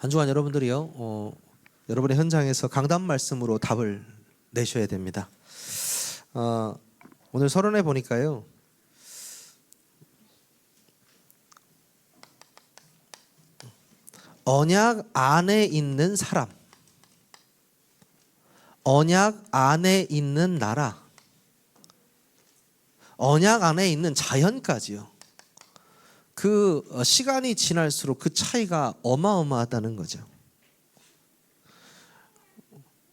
한 주간 여러분들이요, 여러분의 현장에서 강단 말씀으로 답을 내셔야 됩니다. 오늘 서론에 보니까요, 언약 안에 있는 사람, 언약 안에 있는 나라, 언약 안에 있는 자연까지요. 그 시간이 지날수록 그 차이가 어마어마하다는 거죠.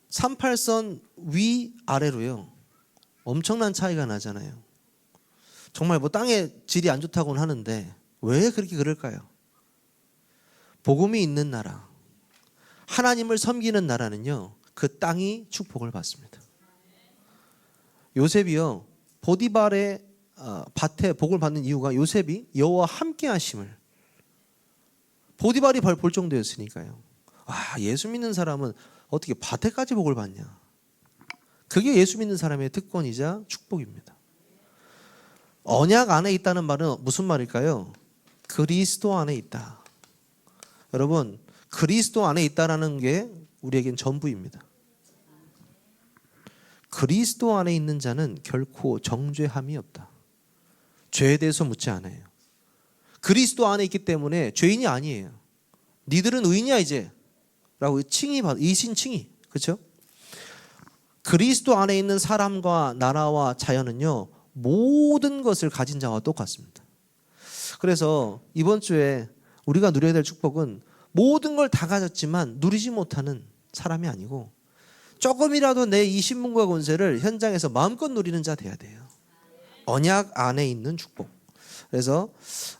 38선 위 아래로요, 엄청난 차이가 나잖아요. 정말 뭐 땅의 질이 안 좋다고는 하는데 왜 그렇게 그럴까요? 복음이 있는 나라, 하나님을 섬기는 나라는요, 그 땅이 축복을 받습니다. 요셉이요, 보디발의 밭에 복을 받는 이유가 요셉이 여호와 함께 하심을, 보디발이 볼 정도였으니까요. 예수 믿는 사람은 어떻게 밭에까지 복을 받냐. 그게 예수 믿는 사람의 특권이자 축복입니다. 언약 안에 있다는 말은 무슨 말일까요? 그리스도 안에 있다. 여러분, 그리스도 안에 있다라는 게 우리에겐 전부입니다. 그리스도 안에 있는 자는 결코 정죄함이 없다. 죄에 대해서 묻지 않아요. 그리스도 안에 있기 때문에 죄인이 아니에요. 니들은 의인이야 이제 라고 이신칭의, 그렇죠? 그리스도 안에 있는 사람과 나라와 자연은요, 모든 것을 가진 자와 똑같습니다. 그래서 이번 주에 우리가 누려야 될 축복은 모든 걸 다 가졌지만 누리지 못하는 사람이 아니고, 조금이라도 내 이 신분과 권세를 현장에서 마음껏 누리는 자 돼야 돼요. 언약 안에 있는 축복. 그래서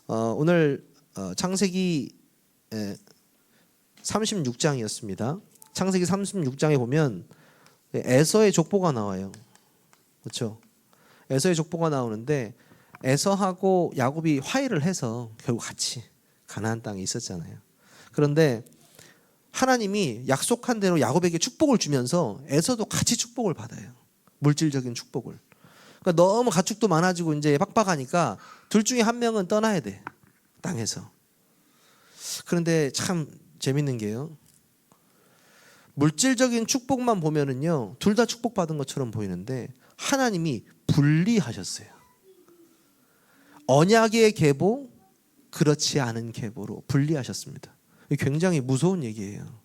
오늘 창세기 36장이었습니다. 창세기 36장에 보면 에서의 족보가 나와요. 그렇죠? 에서의 족보가 나오는데, 에서하고 야곱이 화해를 해서 결국 같이 가나안 땅에 있었잖아요. 그런데 하나님이 약속한 대로 야곱에게 축복을 주면서 에서도 같이 축복을 받아요. 물질적인 축복을. 그러니까 너무 가축도 많아지고 이제 빡빡하니까 둘 중에 한 명은 떠나야 돼, 땅에서. 그런데 참 재밌는 게요, 물질적인 축복만 보면은요, 둘 다 축복받은 것처럼 보이는데 하나님이 분리하셨어요. 언약의 계보, 그렇지 않은 계보로 분리하셨습니다. 굉장히 무서운 얘기예요.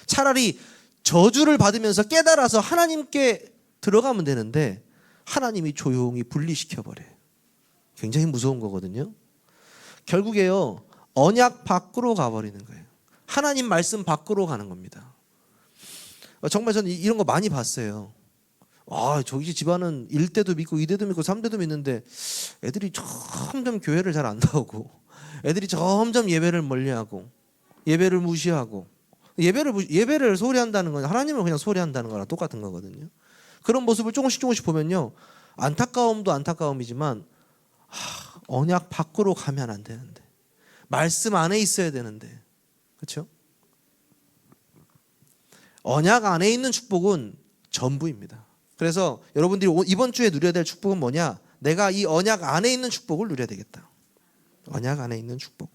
차라리 저주를 받으면서 깨달아서 하나님께 들어가면 되는데 하나님이 조용히 분리시켜버려요. 굉장히 무서운 거거든요. 결국에요, 언약 밖으로 가버리는 거예요. 하나님 말씀 밖으로 가는 겁니다. 정말 저는 이런 거 많이 봤어요. 저기 집안은 1대도 믿고 2대도 믿고 3대도 믿는데 애들이 점점 교회를 잘 안 나오고, 애들이 점점 예배를 멀리하고, 예배를 무시하고, 예배를 소홀히 한다는 건 하나님을 그냥 소홀히 한다는 거랑 똑같은 거거든요. 그런 모습을 조금씩 보면요, 안타까움도 안타까움이지만 언약 밖으로 가면 안 되는데, 말씀 안에 있어야 되는데, 그렇죠? 언약 안에 있는 축복은 전부입니다. 그래서 여러분들이 이번 주에 누려야 될 축복은 뭐냐? 내가 이 언약 안에 있는 축복을 누려야 되겠다. 언약 안에 있는 축복.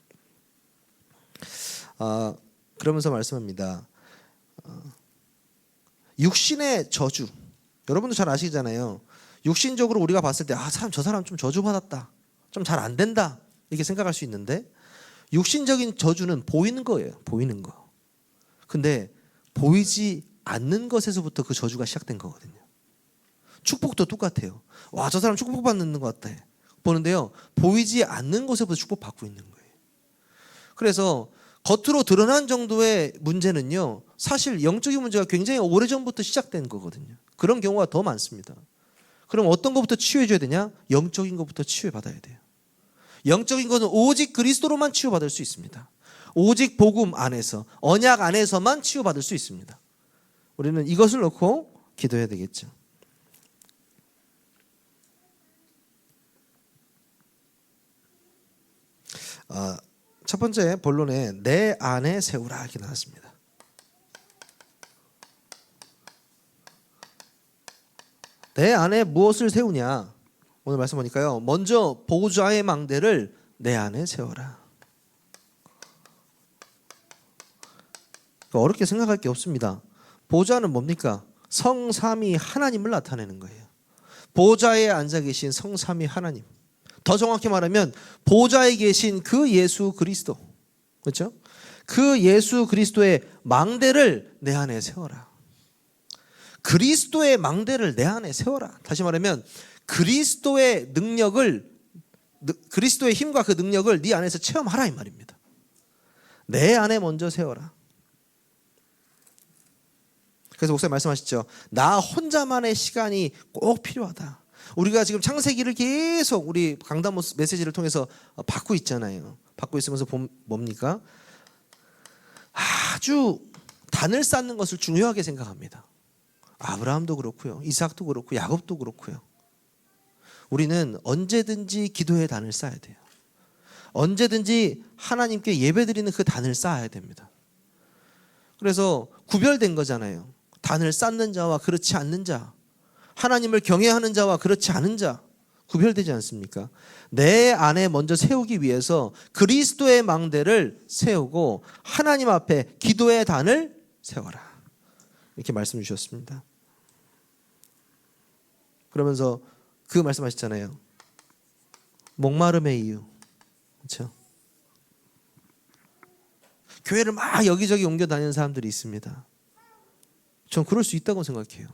그러면서 말씀합니다. 육신의 저주. 여러분도 잘 아시잖아요. 육신적으로 우리가 봤을 때 저 사람 좀 저주받았다, 좀 잘 안 된다, 이렇게 생각할 수 있는데, 육신적인 저주는 보이는 거예요. 보이는 거. 근데 보이지 않는 것에서부터 그 저주가 시작된 거거든요. 축복도 똑같아요. 저 사람 축복받는 것 같아 보는데요, 보이지 않는 것에부터 축복받고 있는 거예요. 그래서 겉으로 드러난 정도의 문제는요, 사실 영적인 문제가 굉장히 오래전부터 시작된 거거든요. 그런 경우가 더 많습니다. 그럼 어떤 것부터 치유해줘야 되냐? 영적인 것부터 치유받아야 돼요. 영적인 것은 오직 그리스도로만 치유받을 수 있습니다. 오직 복음 안에서, 언약 안에서만 치유받을 수 있습니다. 우리는 이것을 놓고 기도해야 되겠죠. 첫 번째 본론에 내 안에 세우라 이렇게 나왔습니다. 내 안에 무엇을 세우냐? 오늘 말씀 보니까요, 먼저 보좌의 망대를 내 안에 세워라. 어렵게 생각할 게 없습니다. 보좌는 뭡니까? 성삼위 하나님을 나타내는 거예요. 보좌에 앉아 계신 성삼위 하나님. 더 정확히 말하면 보좌에 계신 그 예수 그리스도. 그렇죠? 그 예수 그리스도의 망대를 내 안에 세워라. 그리스도의 망대를 내 안에 세워라. 다시 말하면 그리스도의 능력을, 그리스도의 힘과 그 능력을 네 안에서 체험하라 이 말입니다. 내 안에 먼저 세워라. 그래서 목사님 말씀하셨죠. 나 혼자만의 시간이 꼭 필요하다. 우리가 지금 창세기를 계속 우리 강단 메시지를 통해서 받고 있잖아요. 받고 있으면서 뭡니까? 아주 단을 쌓는 것을 중요하게 생각합니다. 아브라함도 그렇고요. 이삭도 그렇고 야곱도 그렇고요. 우리는 언제든지 기도의 단을 쌓아야 돼요. 언제든지 하나님께 예배드리는 그 단을 쌓아야 됩니다. 그래서 구별된 거잖아요. 단을 쌓는 자와 그렇지 않는 자, 하나님을 경외하는 자와 그렇지 않은 자 구별되지 않습니까? 내 안에 먼저 세우기 위해서 그리스도의 망대를 세우고 하나님 앞에 기도의 단을 세워라. 이렇게 말씀 주셨습니다. 그러면서 그 말씀하셨잖아요. 목마름의 이유. 그렇죠? 교회를 막 여기저기 옮겨 다니는 사람들이 있습니다. 전 그럴 수 있다고 생각해요.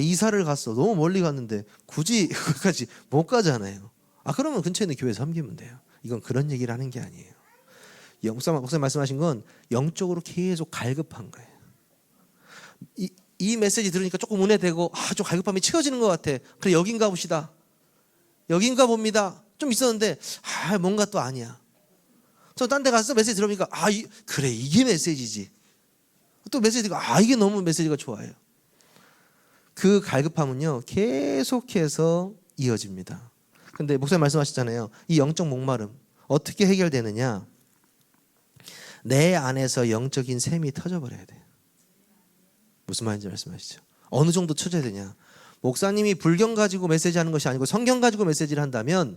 이사를 갔어. 너무 멀리 갔는데 굳이 거기까지 못 가잖아요. 그러면 근처에 있는 교회 섬기면 돼요. 이건 그런 얘기를 하는 게 아니에요. 목사님 말씀하신 건 영적으로 계속 갈급한 거예요. 이 메시지 들으니까 조금 은혜되고 좀 갈급함이 채워지는 것 같아. 그래 여긴가 봅시다. 여긴가 봅니다. 좀 있었는데 뭔가 또 아니야. 저 딴 데 가서 메시지 들으니까 그래 이게 메시지지. 또 메시지 듣고 이게 너무 메시지가 좋아요. 그 갈급함은요 계속해서 이어집니다. 근데 목사님 말씀하셨잖아요. 이 영적 목마름 어떻게 해결되느냐? 내 안에서 영적인 샘이 터져버려야 돼요. 무슨 말인지 말씀하시죠. 어느 정도 터져야 되냐? 목사님이 불경 가지고 메시지하는 것이 아니고 성경 가지고 메시지를 한다면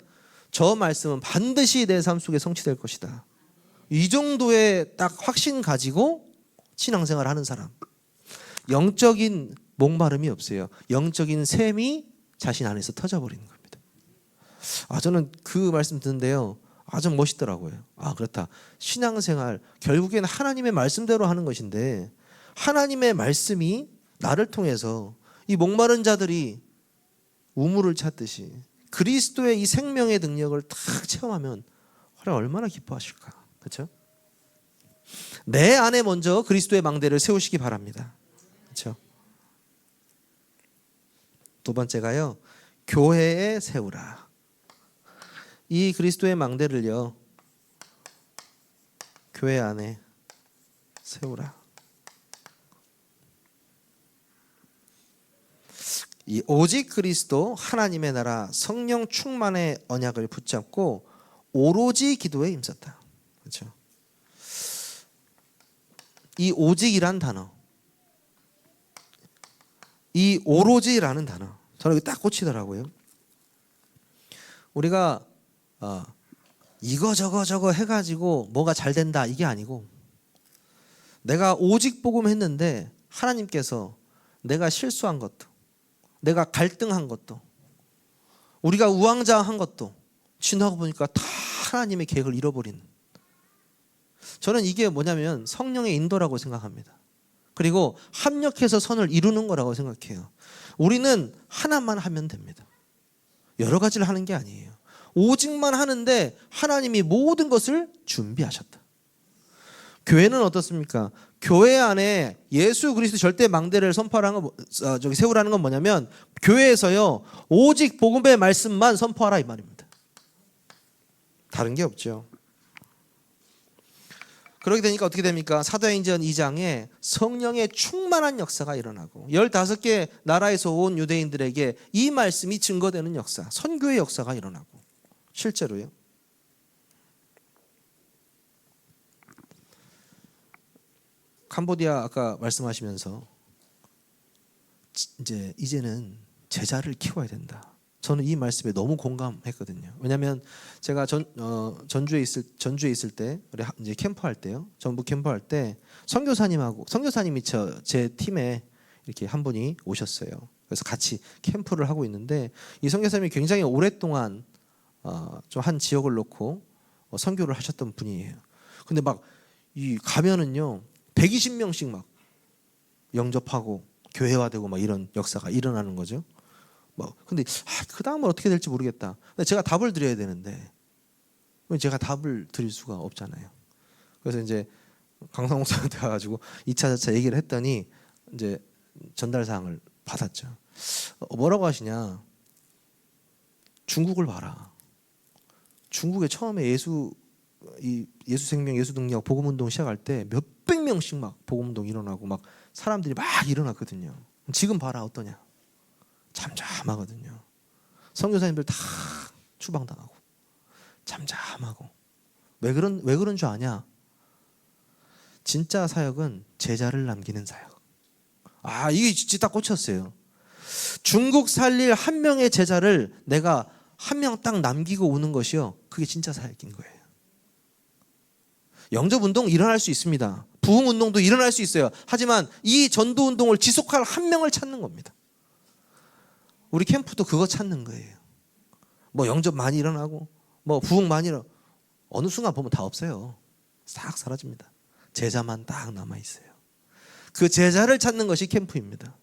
저 말씀은 반드시 내 삶 속에 성취될 것이다. 이 정도의 딱 확신 가지고 신앙생활을 하는 사람, 영적인 목마름이 없어요. 영적인 샘이 자신 안에서 터져버리는 겁니다. 저는 그 말씀 듣는데요 좀 멋있더라고요. 그렇다. 신앙생활 결국엔 하나님의 말씀대로 하는 것인데 하나님의 말씀이 나를 통해서 이 목마른 자들이 우물을 찾듯이 그리스도의 이 생명의 능력을 탁 체험하면 얼마나 기뻐하실까. 그렇죠? 내 안에 먼저 그리스도의 망대를 세우시기 바랍니다. 그렇죠? 두 번째가요. 교회에 세우라. 이 그리스도의 망대를요. 교회 안에 세우라. 이 오직 그리스도 하나님의 나라 성령 충만의 언약을 붙잡고 오로지 기도에 힘썼다. 그렇죠? 이 오직이란 단어, 이 오로지라는 단어, 저는 딱 꽂히더라고요. 우리가 이거 저거 해가지고 뭐가 잘 된다 이게 아니고 내가 오직 복음했는데 하나님께서 내가 실수한 것도 내가 갈등한 것도 우리가 우왕좌왕한 것도 지나고 보니까 다 하나님의 계획을 잃어버린, 저는 이게 뭐냐면 성령의 인도라고 생각합니다. 그리고 합력해서 선을 이루는 거라고 생각해요. 우리는 하나만 하면 됩니다. 여러 가지를 하는 게 아니에요. 오직만 하는데 하나님이 모든 것을 준비하셨다. 교회는 어떻습니까? 교회 안에 예수 그리스도 절대 망대를 선포하라는 건, 세우라는 건 뭐냐면 교회에서요 오직 복음의 말씀만 선포하라 이 말입니다. 다른 게 없죠. 그렇게 되니까 어떻게 됩니까? 사도행전 2장에 성령의 충만한 역사가 일어나고 15개 나라에서 온 유대인들에게 이 말씀이 증거되는 역사, 선교의 역사가 일어나고 실제로요. 캄보디아 아까 말씀하시면서 이제는 제자를 키워야 된다. 저는 이 말씀에 너무 공감했거든요. 왜냐하면 제가 전주에 있을 때 우리 이제 캠프할 때요, 전북 캠프할 때 선교사님이 제 팀에 이렇게 한 분이 오셨어요. 그래서 같이 캠프를 하고 있는데 이 선교사님이 굉장히 오랫동안 좀 한 지역을 놓고 선교를 하셨던 분이에요. 근데 막 이 가면은요 120명씩 막 영접하고 교회화되고 막 이런 역사가 일어나는 거죠. 근데 그 다음은 어떻게 될지 모르겠다. 근데 제가 답을 드려야 되는데 제가 답을 드릴 수가 없잖아요. 그래서 이제 강상욱 사한테 가가지고 2차, 4차 얘기를 했더니 이제 전달 사항을 받았죠. 뭐라고 하시냐? 중국을 봐라. 중국에 처음에 예수 생명, 예수 능력 복음 운동 시작할 때 몇백 명씩 막 복음 운동 일어나고 막 사람들이 막 일어났거든요. 지금 봐라 어떠냐? 잠잠하거든요. 선교사님들 다 추방당하고 잠잠하고 왜 그런 줄 아냐? 진짜 사역은 제자를 남기는 사역. 이게 진짜 딱 꽂혔어요. 중국 살릴 한 명의 제자를 내가 한 명 딱 남기고 오는 것이요, 그게 진짜 사역인 거예요. 영접 운동 일어날 수 있습니다. 부흥 운동도 일어날 수 있어요. 하지만 이 전도 운동을 지속할 한 명을 찾는 겁니다. 우리 캠프도 그거 찾는 거예요. 영접 많이 일어나고 부흥 많이 일어나고 어느 순간 보면 다 없어요. 싹 사라집니다. 제자만 딱 남아있어요. 그 제자를 찾는 것이 캠프입니다.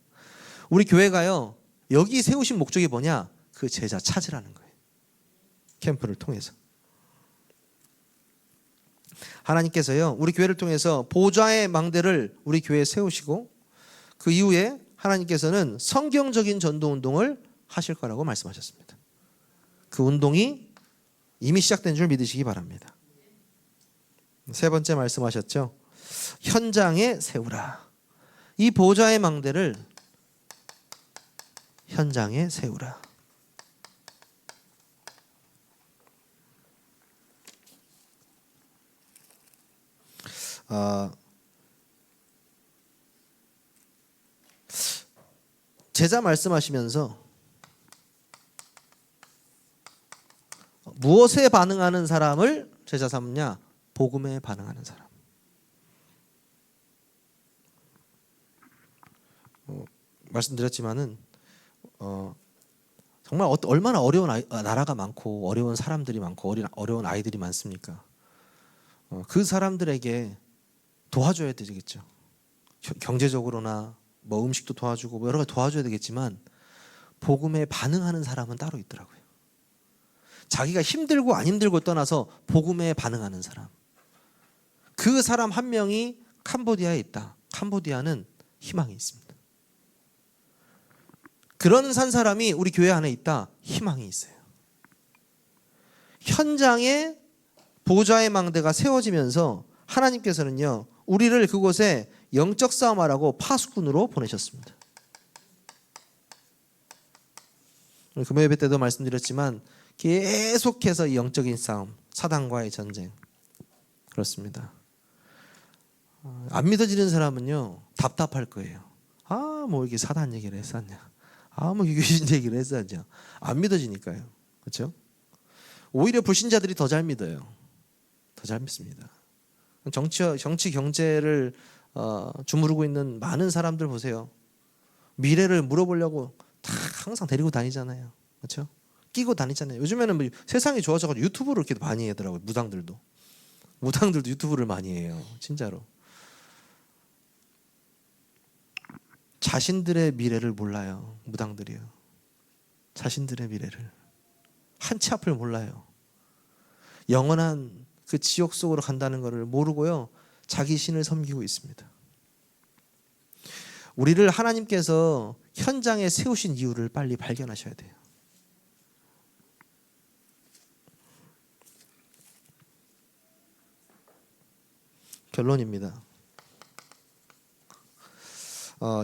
우리 교회가요, 여기 세우신 목적이 뭐냐? 그 제자 찾으라는 거예요. 캠프를 통해서. 하나님께서요, 우리 교회를 통해서 보좌의 망대를 우리 교회에 세우시고 그 이후에 하나님께서는 성경적인 전도 운동을 하실 거라고 말씀하셨습니다. 그 운동이 이미 시작된 줄 믿으시기 바랍니다. 세 번째 말씀하셨죠. 현장에 세우라. 이 보좌의 망대를 현장에 세우라. 제자 말씀하시면서 무엇에 반응하는 사람을 제자 삼냐? 복음에 반응하는 사람. 말씀드렸지만은 정말 얼마나 어려운 나라가 많고 어려운 사람들이 많고 어려운 아이들이 많습니까? 그 사람들에게 도와줘야 되겠죠. 경제적으로나 음식도 도와주고 여러 가지 도와줘야 되겠지만 복음에 반응하는 사람은 따로 있더라고요. 자기가 힘들고 안 힘들고 떠나서 복음에 반응하는 사람. 그 사람 한 명이 캄보디아에 있다. 캄보디아는 희망이 있습니다. 그런 산 사람이 우리 교회 안에 있다. 희망이 있어요. 현장에 보좌의 망대가 세워지면서 하나님께서는요, 우리를 그곳에 영적 싸움하라고 파수꾼으로 보내셨습니다. 금요 예배 때도 말씀드렸지만 계속해서 이 영적인 싸움, 사단과의 전쟁. 그렇습니다. 안 믿어지는 사람은요, 답답할 거예요. 이렇게 사단 얘기를 했었냐. 이게 귀신 얘기를 했었냐. 안 믿어지니까요. 그렇죠? 오히려 불신자들이 더 잘 믿어요. 더 잘 믿습니다. 정치 경제를 주무르고 있는 많은 사람들 보세요. 미래를 물어보려고 다 항상 데리고 다니잖아요. 그렇죠? 끼고 다니잖아요. 요즘에는 세상이 좋아져가지고 유튜브를 이렇게 많이 하더라고요. 무당들도 유튜브를 많이 해요. 진짜로. 자신들의 미래를 몰라요. 무당들이요. 자신들의 미래를. 한 치 앞을 몰라요. 영원한 그 지옥 속으로 간다는 것을 모르고요. 자기 신을 섬기고 있습니다. 우리를 하나님께서 현장에 세우신 이유를 빨리 발견하셔야 돼요. 결론입니다.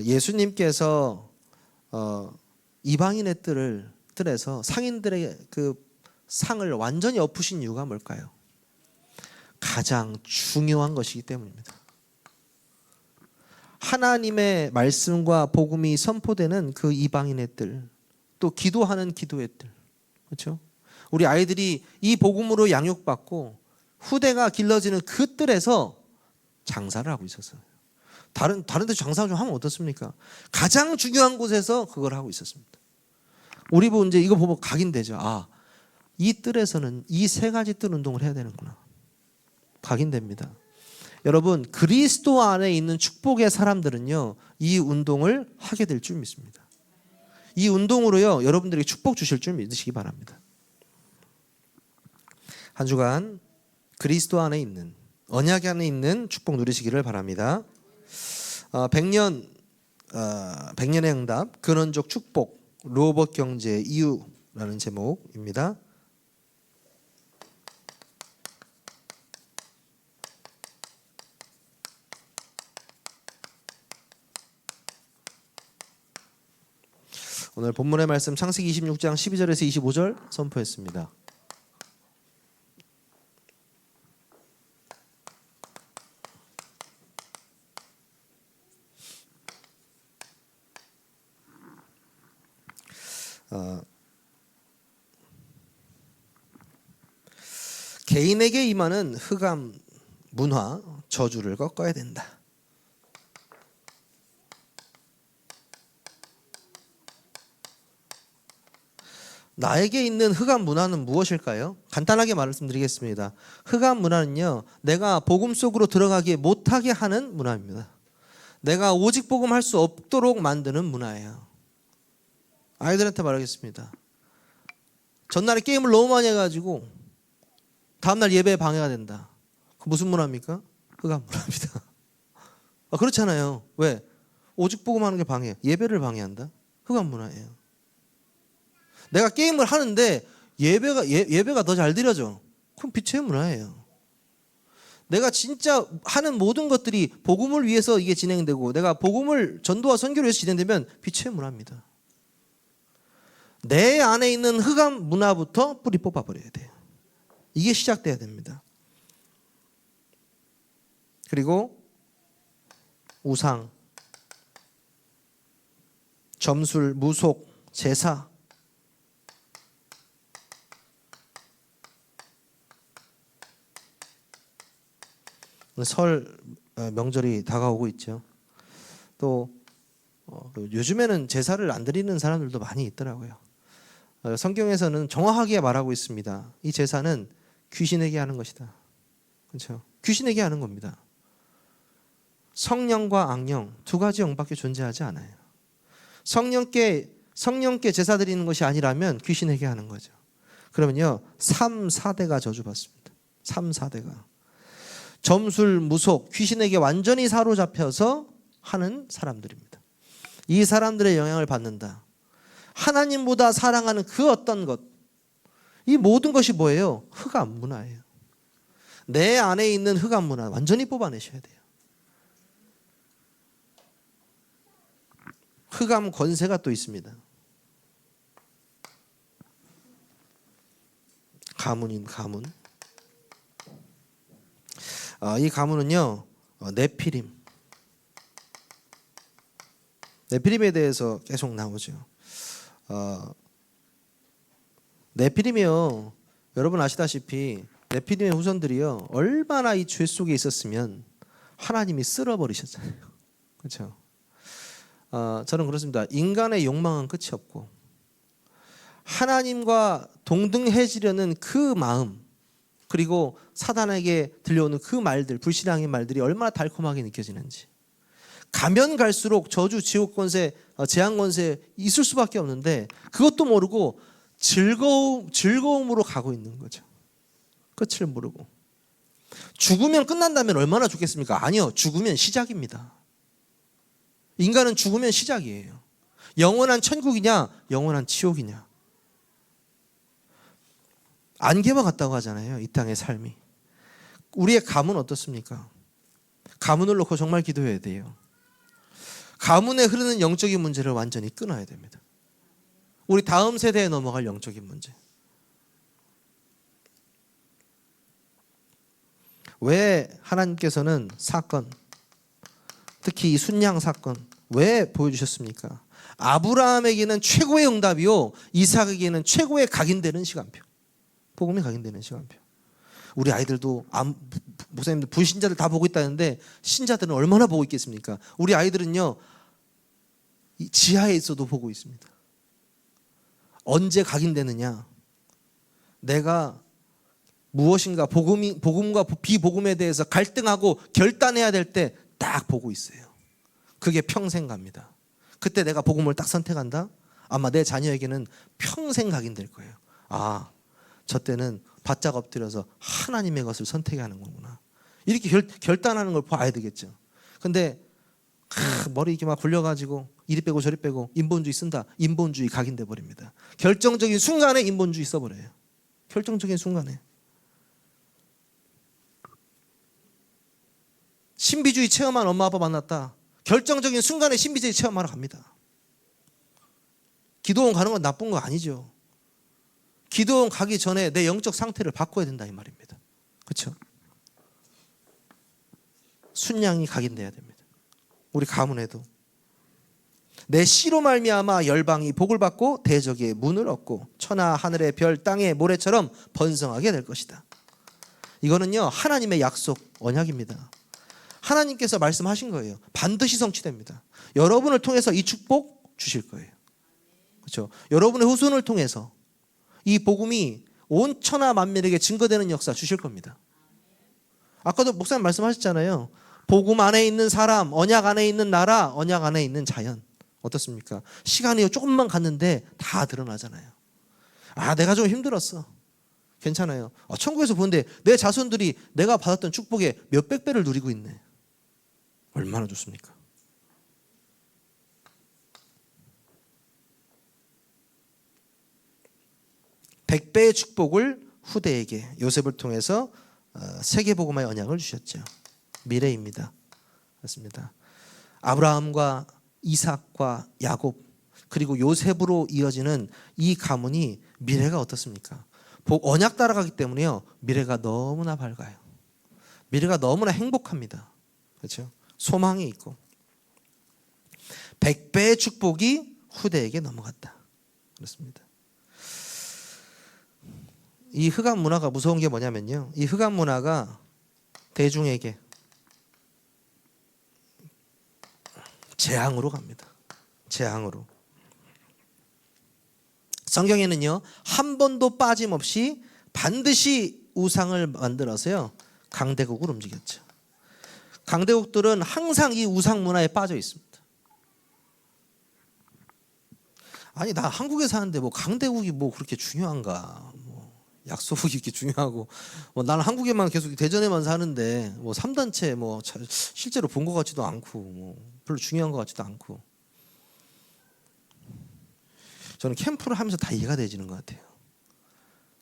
예수님께서 이방인의 뜰에서 상인들의 그 상을 완전히 엎으신 이유가 뭘까요? 가장 중요한 것이기 때문입니다. 하나님의 말씀과 복음이 선포되는 그 이방인의 뜰, 또 기도하는 기도의 뜰. 그렇죠? 우리 아이들이 이 복음으로 양육받고 후대가 길러지는 그 뜰에서 장사를 하고 있었어요. 다른 데 장사 좀 하면 어떻습니까? 가장 중요한 곳에서 그걸 하고 있었습니다. 우리 보고 이제 이거 보면 각인되죠. 아, 이 뜰에서는 이 세 가지 뜰 운동을 해야 되는구나. 각인됩니다. 여러분, 그리스도 안에 있는 축복의 사람들은요, 이 운동을 하게 될 줄 믿습니다. 이 운동으로요, 여러분들에게 축복 주실 줄 믿으시기 바랍니다. 한 주간 그리스도 안에 있는, 언약 안에 있는 축복 누리시기를 바랍니다. 100년의 응답, 근원적 축복, 로봇 경제의 이유라는 제목입니다. 오늘 본문의 말씀 창세기 26장 12절에서 25절 선포했습니다. 개인에게 임하는 흑암 문화 저주를 꺾어야 된다. 나에게 있는 흑암 문화는 무엇일까요? 간단하게 말씀드리겠습니다. 흑암 문화는요, 내가 복음 속으로 들어가기 못하게 하는 문화입니다. 내가 오직 복음 할 수 없도록 만드는 문화예요. 아이들한테 말하겠습니다. 전날에 게임을 너무 많이 해가지고 다음날 예배에 방해가 된다. 그 무슨 문화입니까? 흑암 문화입니다. 그렇잖아요. 왜? 오직 복음하는 게 방해, 예배를 방해한다. 흑암 문화예요. 내가 게임을 하는데 예배가 더 잘 드려져. 그럼 빛의 문화예요. 내가 진짜 하는 모든 것들이 복음을 위해서 이게 진행되고 내가 복음을 전도와 선교를 위해서 진행되면 빛의 문화입니다. 내 안에 있는 흑암 문화부터 뿌리 뽑아버려야 돼요. 이게 시작돼야 됩니다. 그리고 우상, 점술, 무속, 제사, 설 명절이 다가오고 있죠. 또 요즘에는 제사를 안 드리는 사람들도 많이 있더라고요. 성경에서는 정확하게 말하고 있습니다. 이 제사는 귀신에게 하는 것이다. 그렇죠? 귀신에게 하는 겁니다. 성령과 악령 두 가지 영밖에 존재하지 않아요. 성령께 제사 드리는 것이 아니라면 귀신에게 하는 거죠. 그러면요, 3, 4대가 저주받습니다. 3, 4대가. 점술, 무속, 귀신에게 완전히 사로잡혀서 하는 사람들입니다. 이 사람들의 영향을 받는다. 하나님보다 사랑하는 그 어떤 것, 이 모든 것이 뭐예요? 흑암 문화예요. 내 안에 있는 흑암 문화 완전히 뽑아내셔야 돼요. 흑암 권세가 또 있습니다. 가문인 가문. 이 가문은요, 네피림에 대해서 계속 나오죠. 네피림이요, 여러분 아시다시피 네피림의 후손들이요, 얼마나 이 죄 속에 있었으면 하나님이 쓸어버리셨잖아요. 그렇죠? 저는 그렇습니다. 인간의 욕망은 끝이 없고 하나님과 동등해지려는 그 마음, 그리고 사단에게 들려오는 그 말들, 불신앙의 말들이 얼마나 달콤하게 느껴지는지. 가면 갈수록 저주, 지옥 권세, 재앙 권세 있을 수밖에 없는데 그것도 모르고 즐거움으로 가고 있는 거죠. 끝을 모르고. 죽으면 끝난다면 얼마나 좋겠습니까? 아니요, 죽으면 시작입니다. 인간은 죽으면 시작이에요. 영원한 천국이냐, 영원한 지옥이냐. 안개와 같다고 하잖아요, 이 땅의 삶이. 우리의 가문 어떻습니까? 가문을 놓고 정말 기도해야 돼요. 가문에 흐르는 영적인 문제를 완전히 끊어야 됩니다. 우리 다음 세대에 넘어갈 영적인 문제. 왜 하나님께서는 사건, 특히 이 순양 사건 왜 보여주셨습니까? 아브라함에게는 최고의 응답이요, 이삭에게는 최고의 각인되는 시간표. 복음이 각인되는 시간표. 우리 아이들도 목사님들 불신자들 다 보고 있다는데 신자들은 얼마나 보고 있겠습니까? 우리 아이들은요, 지하에 있어도 보고 있습니다. 언제 각인되느냐? 내가 무엇인가 복음과 비복음에 대해서 갈등하고 결단해야 될 때 딱 보고 있어요. 그게 평생 갑니다. 그때 내가 복음을 딱 선택한다? 아마 내 자녀에게는 평생 각인될 거예요. 아, 저 때는 바짝 엎드려서 하나님의 것을 선택해야 하는 거구나. 이렇게 결단하는 걸 봐야 되겠죠. 근데 머리 이렇게 막 굴려가지고 이리 빼고 저리 빼고 인본주의 쓴다. 인본주의 각인돼 버립니다. 결정적인 순간에 인본주의 써버려요. 결정적인 순간에. 신비주의 체험한 엄마 아빠 만났다. 결정적인 순간에 신비주의 체험하러 갑니다. 기도원 가는 건 나쁜 거 아니죠. 기도원 가기 전에 내 영적 상태를 바꿔야 된다 이 말입니다. 그렇죠? 순양이 각인돼야 됩니다. 우리 가문에도 내 씨로 말미암아 열방이 복을 받고 대적의 문을 얻고 천하 하늘의 별 땅의 모래처럼 번성하게 될 것이다. 이거는요, 하나님의 약속 언약입니다. 하나님께서 말씀하신 거예요. 반드시 성취됩니다. 여러분을 통해서 이 축복 주실 거예요. 그렇죠? 여러분의 후손을 통해서 이 복음이 온 천하 만민에게 증거되는 역사 주실 겁니다. 아까도 목사님 말씀하셨잖아요. 복음 안에 있는 사람, 언약 안에 있는 나라, 언약 안에 있는 자연. 어떻습니까? 시간이 조금만 갔는데 다 드러나잖아요. 아, 내가 좀 힘들었어. 괜찮아요. 천국에서 보는데 내 자손들이 내가 받았던 축복의 몇백 배를 누리고 있네. 얼마나 좋습니까? 백배의 축복을 후대에게 요셉을 통해서 세계복음화의 언약을 주셨죠. 미래입니다. 그렇습니다. 아브라함과 이삭과 야곱 그리고 요셉으로 이어지는 이 가문이 미래가 어떻습니까? 언약 따라가기 때문에요. 미래가 너무나 밝아요. 미래가 너무나 행복합니다. 그렇죠? 소망이 있고 100배의 축복이 후대에게 넘어갔다. 그렇습니다. 이 흑암 문화가 무서운 게 뭐냐면요. 이 흑암 문화가 대중에게 재앙으로 갑니다. 재앙으로. 성경에는요, 한 번도 빠짐없이 반드시 우상을 만들어서요, 강대국을 움직였죠. 강대국들은 항상 이 우상 문화에 빠져 있습니다. 아니, 나 한국에 사는데 뭐 강대국이 뭐 그렇게 중요한가? 뭐 약소국이 이렇게 중요하고, 뭐 나는 한국에만 계속 대전에만 사는데 뭐 3단체 뭐 실제로 본 것 같지도 않고, 뭐 별로 중요한 것 같지도 않고. 저는 캠프를 하면서 다 이해가 되지는 것 같아요.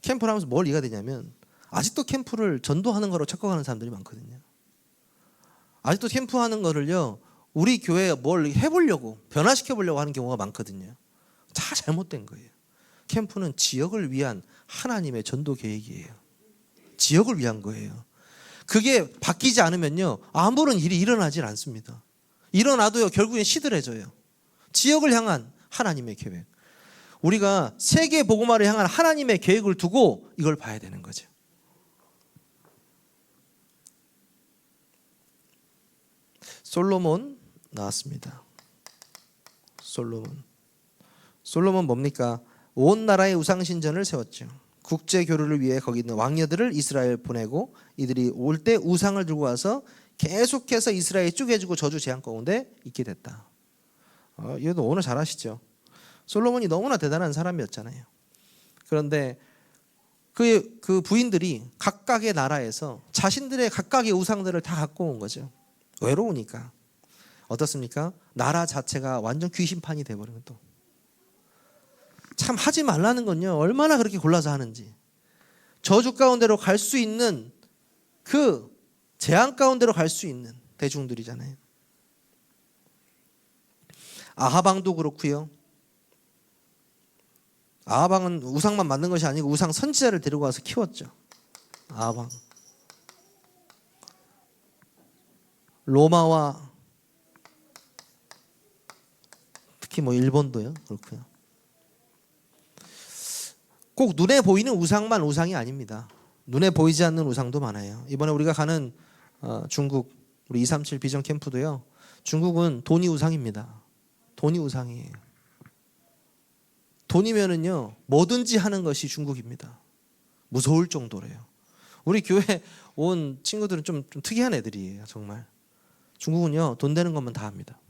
캠프를 하면서 뭘 이해가 되냐면 아직도 캠프를 전도하는 거로 착각하는 사람들이 많거든요. 아직도 캠프하는 거를요, 우리 교회에 뭘 해보려고 변화시켜보려고 하는 경우가 많거든요. 다 잘못된 거예요. 캠프는 지역을 위한 하나님의 전도 계획이에요. 지역을 위한 거예요. 그게 바뀌지 않으면요, 아무런 일이 일어나질 않습니다. 일어나도요, 결국엔 시들해져요. 지역을 향한 하나님의 계획. 우리가 세계 복음화를 향한 하나님의 계획을 두고 이걸 봐야 되는 거죠. 솔로몬 나왔습니다. 솔로몬 뭡니까? 온 나라의 우상신전을 세웠죠. 국제 교류를 위해 거기 있는 왕녀들을 이스라엘 보내고 이들이 올 때 우상을 들고 와서 계속해서 이스라엘 쪼개주고 저주 재앙 가운데 있게 됐다. 이것도 오늘 잘 아시죠? 솔로몬이 너무나 대단한 사람이었잖아요. 그런데 그 부인들이 각각의 나라에서 자신들의 각각의 우상들을 다 갖고 온 거죠. 외로우니까. 어떻습니까? 나라 자체가 완전 귀신판이 돼버리면 또. 참 하지 말라는 건요, 얼마나 그렇게 골라서 하는지. 저주 가운데로 갈 수 있는 그 재앙 가운데로 갈 수 있는 대중들이잖아요. 아하방도 그렇고요. 아하방은 우상만 만든 것이 아니고 우상 선지자를 데리고 와서 키웠죠. 아하방. 로마와 특히 뭐 일본도요. 그렇고요. 꼭 눈에 보이는 우상만 우상이 아닙니다. 눈에 보이지 않는 우상도 많아요. 이번에 우리가 가는 중국 우리 237 비전 캠프도요. 중국은 돈이 우상입니다. 돈이 우상이에요. 돈이면은요 뭐든지 하는 것이 중국입니다. 무서울 정도래요. 우리 교회 온 친구들은 좀 특이한 애들이에요. 정말. 중국은요 돈 되는 것만 다 합니다.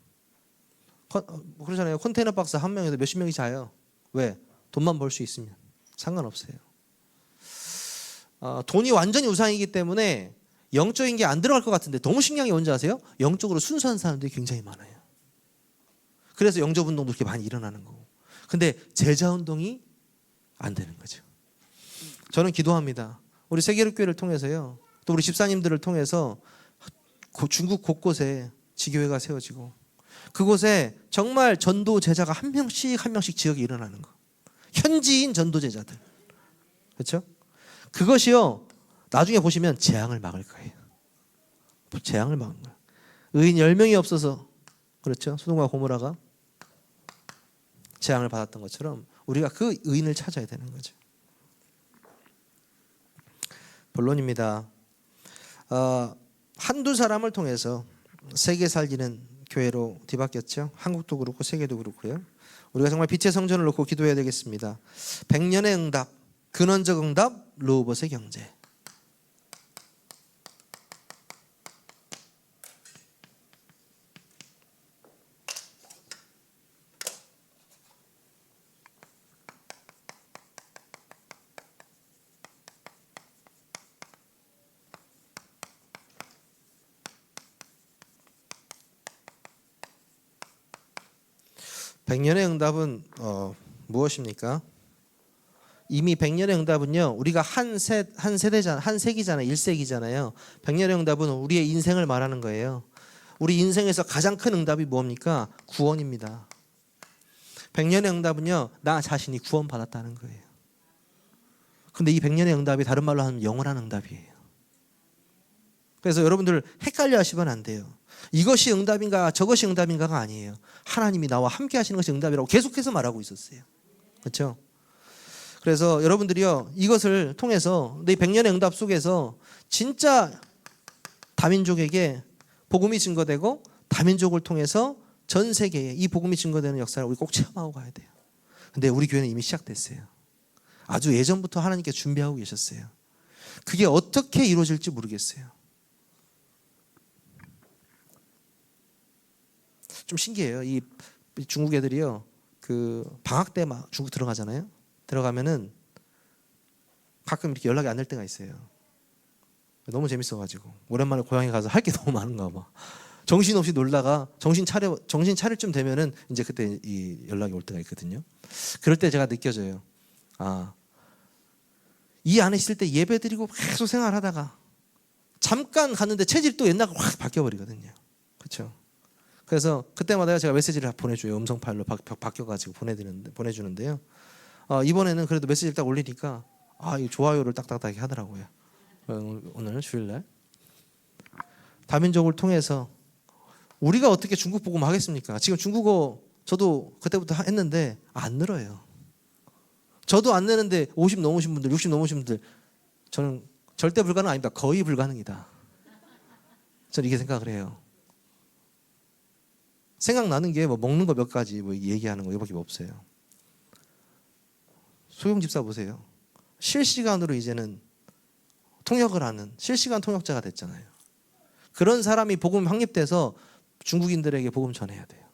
그러잖아요. 컨테이너 박스 한 명에서 몇십 명이 자요. 왜? 돈만 벌 수 있으면 상관없어요. 돈이 완전히 우상이기 때문에 영적인 게 안 들어갈 것 같은데 너무 신기한 게 뭔지 아세요? 영적으로 순수한 사람들이 굉장히 많아요. 그래서 영접 운동도 그렇게 많이 일어나는 거고. 근데 제자 운동이 안 되는 거죠. 저는 기도합니다. 우리 세계롭교회를 통해서요. 또 우리 집사님들을 통해서 중국 곳곳에 지교회가 세워지고 그곳에 정말 전도 제자가 한 명씩 한 명씩 지역에 일어나는 거. 현지인 전도 제자들. 그렇죠? 그것이요. 나중에 보시면 재앙을 막을 거예요. 재앙을 막는 거예요. 의인 10명이 없어서 그렇죠? 소돔과 고모라가 재앙을 받았던 것처럼 우리가 그 의인을 찾아야 되는 거죠. 본론입니다. 한두 사람을 통해서 세계 살리는 교회로 뒤바뀌었죠. 한국도 그렇고 세계도 그렇고요. 우리가 정말 빛의 성전을 놓고 기도해야 되겠습니다. 100년의 응답, 근원적 응답, 르호봇의 경제. 백년의 응답은 무엇입니까? 이미 백년의 응답은요. 우리가 한 세대잖아, 한 세기잖아요. 1세기잖아요. 백년의 응답은 우리의 인생을 말하는 거예요. 우리 인생에서 가장 큰 응답이 뭡니까? 구원입니다. 백년의 응답은요. 나 자신이 구원받았다는 거예요. 근데 이 백년의 응답이 다른 말로 하면 영원한 응답이에요. 그래서 여러분들 헷갈려 하시면 안 돼요. 이것이 응답인가 저것이 응답인가가 아니에요. 하나님이 나와 함께 하시는 것이 응답이라고 계속해서 말하고 있었어요. 그렇죠? 그래서 여러분들이요. 이것을 통해서 이 100년의 응답 속에서 진짜 다민족에게 복음이 증거되고 다민족을 통해서 전 세계에 이 복음이 증거되는 역사를 우리 꼭 체험하고 가야 돼요. 근데 우리 교회는 이미 시작됐어요. 아주 예전부터 하나님께 준비하고 계셨어요. 그게 어떻게 이루어질지 모르겠어요. 좀 신기해요. 이 중국 애들이요. 그 방학 때 막 중국 들어가잖아요. 들어가면은 가끔 이렇게 연락이 안 될 때가 있어요. 너무 재밌어가지고 오랜만에 고향에 가서 할 게 너무 많은가 봐. 정신없이 놀다가 정신 차릴 쯤 되면은 이제 그때 이 연락이 올 때가 있거든요. 그럴 때 제가 느껴져요. 이 안에 있을 때 예배 드리고 계속 생활하다가 잠깐 갔는데 체질이 또 옛날과 확 바뀌어버리거든요. 그렇죠? 그래서 그때마다 제가 메시지를 보내줘요. 음성 파일로 바뀌어가지고 보내주는데요. 이번에는 그래도 메시지를 딱 올리니까 이 좋아요를 딱딱하게 하더라고요. 오늘 주일날 다민족을 통해서 우리가 어떻게 중국 복음 하겠습니까? 지금 중국어 저도 그때부터 했는데 안 늘어요. 저도 안 내는데 50 넘으신 분들, 60 넘으신 분들 저는 절대 불가능 아닙니다. 거의 불가능이다. 저는 이렇게 생각을 해요. 생각나는 게 뭐 먹는 거 몇 가지 뭐 얘기하는 거 이거밖에 없어요. 소영 집사 보세요. 실시간으로 이제는 통역을 하는 실시간 통역자가 됐잖아요. 그런 사람이 복음 확립돼서 중국인들에게 복음 전해야 돼요.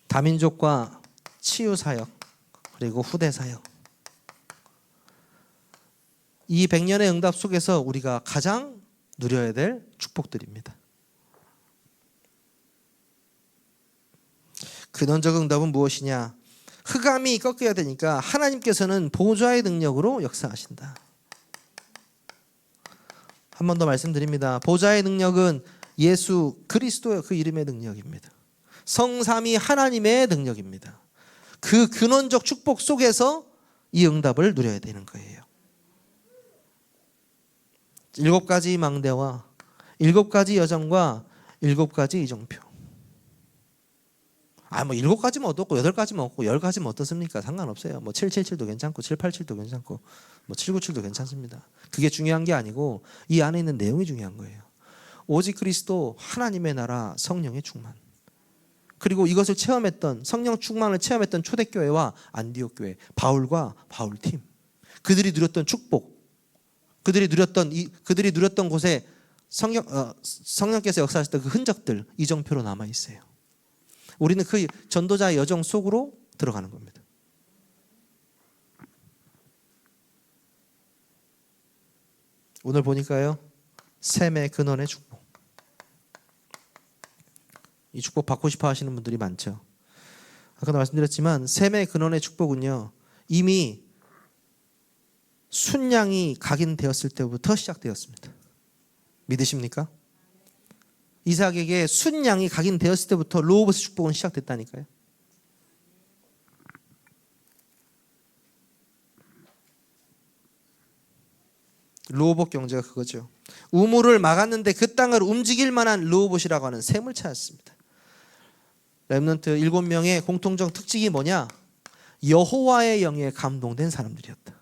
다민족과 치유 사역 그리고 후대 사역. 이 100년의 응답 속에서 우리가 가장 누려야 될 축복들입니다. 근원적 응답은 무엇이냐? 흑암이 꺾여야 되니까 하나님께서는 보좌의 능력으로 역사하신다. 한 번 더 말씀드립니다. 보좌의 능력은 예수 그리스도의 그 이름의 능력입니다. 성삼위 하나님의 능력입니다. 그 근원적 축복 속에서 이 응답을 누려야 되는 거예요. 7가지 망대와 7가지 여정과 7가지 이정표. 뭐 7가지면 어떻고 8가지면 어떻고 10가지면 어떻습니까? 상관없어요. 뭐 777도 괜찮고 787도 괜찮고 뭐 797도 괜찮습니다. 그게 중요한 게 아니고 이 안에 있는 내용이 중요한 거예요. 오직 그리스도, 하나님의 나라, 성령의 충만. 그리고 이것을 체험했던, 성령 충만을 체험했던 초대교회와 안디옥 교회, 바울과 바울 팀. 그들이 누렸던 축복, 그들이 누렸던 곳에 성령께서 역사하셨던 그 흔적들, 이정표로 남아 있어요. 우리는 그 전도자의 여정 속으로 들어가는 겁니다. 오늘 보니까요, 샘의 근원의 축복. 이 축복 받고 싶어 하시는 분들이 많죠. 아까도 말씀드렸지만 샘의 근원의 축복은요, 이미 순양이 각인되었을 때부터 시작되었습니다. 믿으십니까? 이삭에게 순양이 각인되었을 때부터 르호보스 축복은 시작됐다니까요. 르호봇 경제가 그거죠. 우물을 막았는데 그 땅을 움직일 만한 르호봇이라고 하는 샘을 찾았습니다. 렘넌트 7명의 공통적 특징이 뭐냐? 여호와의 영에 감동된 사람들이었다.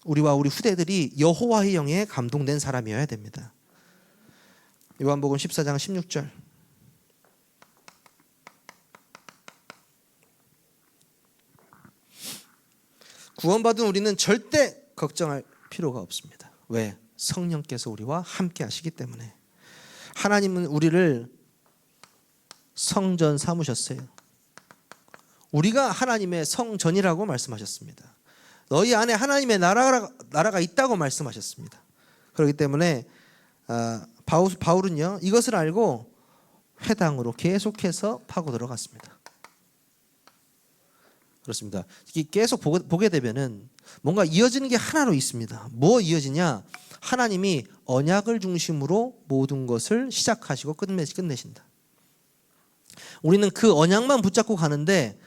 우리와 우리 후대들이 여호와의 영에 감동된 사람이어야 됩니다. 요한복음 14장 16절. 구원받은 우리는 절대 걱정할 필요가 없습니다. 왜? 성령께서 우리와 함께 하시기 때문에. 하나님은 우리를 성전 삼으셨어요. 우리가 하나님의 성전이라고 말씀하셨습니다. 너희 안에 하나님의 나라가 있다고 말씀하셨습니다. 그렇기 때문에 바울은요, 이것을 알고 회당으로 계속해서 파고 들어갔습니다. 그렇습니다. 계속 보게 되면은 뭔가 이어지는 게 하나로 있습니다. 뭐 이어지냐? 하나님이 언약을 중심으로 모든 것을 시작하시고 끝내신다. 우리는 그 언약만 붙잡고 가는데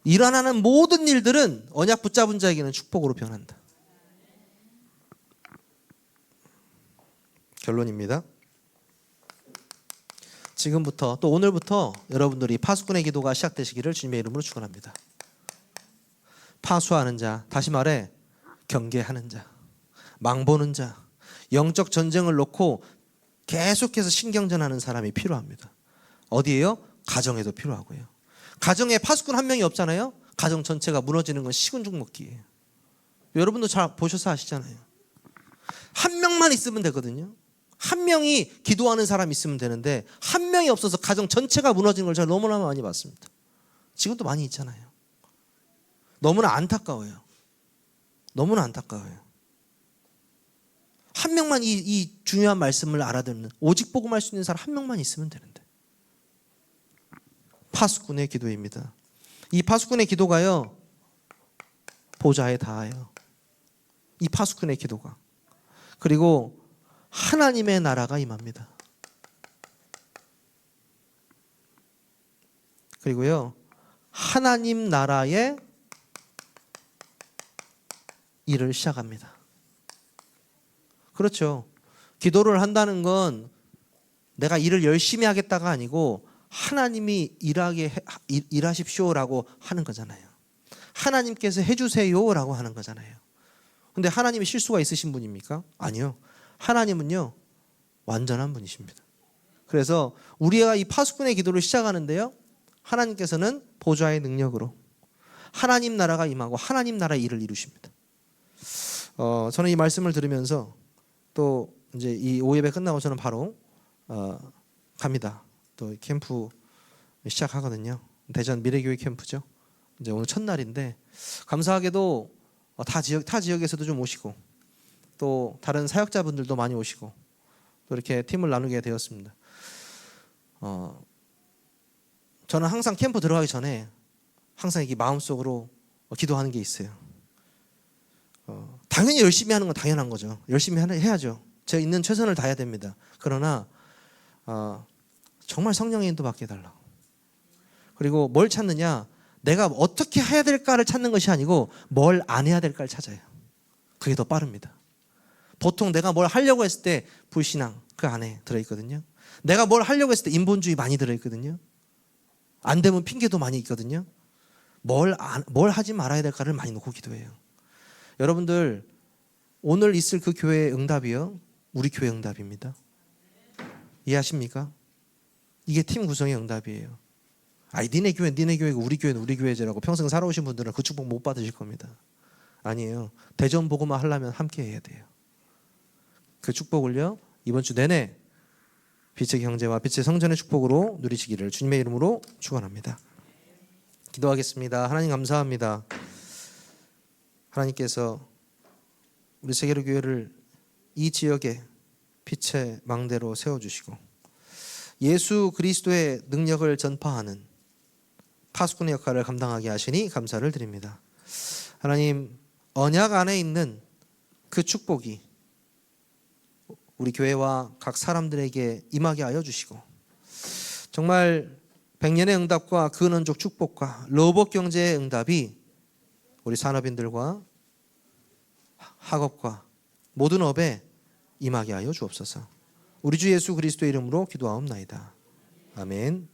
일어나는 모든 일들은 언약 붙잡은 자에게는 축복으로 변한다. 결론입니다. 지금부터 또 오늘부터 여러분들이 파수꾼의 기도가 시작되시기를 주님의 이름으로 축원합니다. 파수하는 자, 다시 말해 경계하는 자, 망보는 자, 영적 전쟁을 놓고 계속해서 신경전하는 사람이 필요합니다. 어디에요? 가정에도 필요하고요. 가정에 파수꾼 한 명이 없잖아요. 가정 전체가 무너지는 건 식은 죽 먹기예요. 여러분도 잘 보셔서 아시잖아요. 한 명만 있으면 되거든요. 한 명이 기도하는 사람이 있으면 되는데 한 명이 없어서 가정 전체가 무너지는 걸 제가 너무나 많이 봤습니다. 지금도 많이 있잖아요. 너무나 안타까워요. 너무나 안타까워요. 한 명만 이 중요한 말씀을 알아듣는, 오직 복음할 수 있는 사람 한 명만 있으면 되는데. 파수꾼의 기도입니다. 이 파수꾼의 기도가요, 보좌에 닿아요. 이 파수꾼의 기도가. 그리고 하나님의 나라가 임합니다. 그리고요, 하나님 나라의 일을 시작합니다. 그렇죠. 기도를 한다는 건 내가 일을 열심히 하겠다가 아니고 하나님이 일하십시오라고 하는 거잖아요. 하나님께서 해주세요라고 하는 거잖아요. 근데 하나님이 실수가 있으신 분입니까? 아니요. 하나님은요, 완전한 분이십니다. 그래서 우리가 이 파수꾼의 기도를 시작하는데요, 하나님께서는 보좌의 능력으로 하나님 나라가 임하고 하나님 나라의 일을 이루십니다. 저는 이 말씀을 들으면서 또 이제 이 오예배 끝나고 저는 바로 갑니다. 또 캠프 시작하거든요. 대전 미래교회 캠프죠. 이제 오늘 첫날인데 감사하게도 타 지역에서도 좀 오시고 또 다른 사역자분들도 많이 오시고 또 이렇게 팀을 나누게 되었습니다. 저는 항상 캠프 들어가기 전에 항상 이게 마음속으로 기도하는 게 있어요. 당연히 열심히 하는 건 당연한 거죠. 열심히 해야죠. 제가 있는 최선을 다해야 됩니다. 그러나 정말 성령의 인도 받게 해달라고. 그리고 뭘 찾느냐? 내가 어떻게 해야 될까를 찾는 것이 아니고 뭘 안 해야 될까를 찾아요. 그게 더 빠릅니다. 보통 내가 뭘 하려고 했을 때 불신앙 그 안에 들어있거든요. 내가 뭘 하려고 했을 때 인본주의 많이 들어있거든요. 안 되면 핑계도 많이 있거든요. 뭘 하지 말아야 될까를 많이 놓고 기도해요. 여러분들 오늘 있을 그 교회의 응답이요, 우리 교회 응답입니다. 이해하십니까? 이게 팀 구성의 응답이에요. 니네 교회고 우리 교회는 우리 교회제라고 평생 살아오신 분들은 그 축복 못 받으실 겁니다. 아니에요. 대전 복음화 하려면 함께 해야 돼요. 그 축복을요, 이번 주 내내 빛의 형제와 빛의 성전의 축복으로 누리시기를 주님의 이름으로 축원합니다. 기도하겠습니다. 하나님 감사합니다. 하나님께서 우리 세계로 교회를 이 지역에 빛의 망대로 세워주시고 예수 그리스도의 능력을 전파하는 파수꾼의 역할을 감당하게 하시니 감사를 드립니다. 하나님, 언약 안에 있는 그 축복이 우리 교회와 각 사람들에게 임하게 하여 주시고 정말 백년의 응답과 근원적 축복과 로봇 경제의 응답이 우리 산업인들과 학업과 모든 업에 임하게 하여 주옵소서. 우리 주 예수 그리스도의 이름으로 기도하옵나이다. 아멘.